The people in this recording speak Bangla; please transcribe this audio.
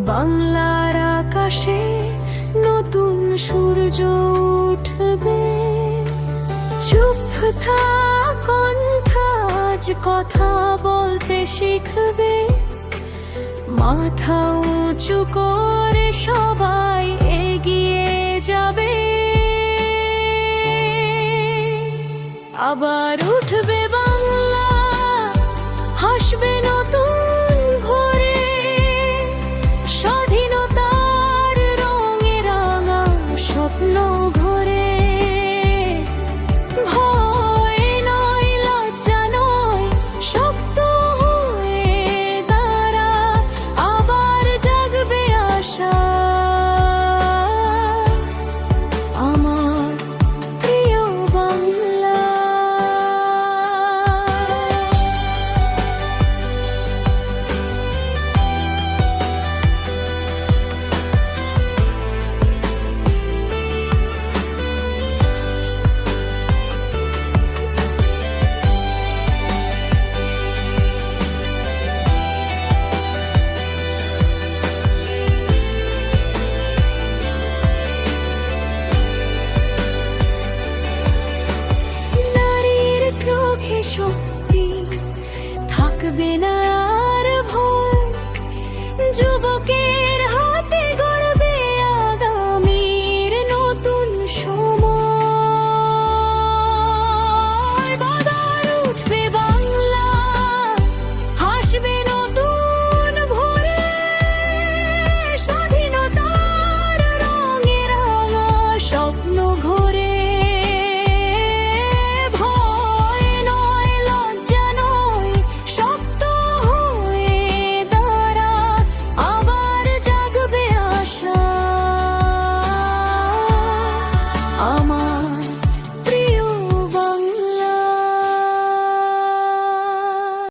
বাংলার আকাশে নতুন সূর্য উঠবে। চুপ থাক কণ্ঠ আজ কথা বলতে শিখবে। মাথা উঁচু করে সবাই এগিয়ে যাবে। আবার উঠবে বাংলা, হাসবে নতুন ভোরে। স্বাধীনতার রঙে রাঙা স্বপ্ন ভরে। ভয় নয়, লজ্জা নয়, শক্ত হয়ে দাঁড়া। আবার জাগবে আশা। আমার প্রিয় বাংলা। চোখে শক্তি থাকবে না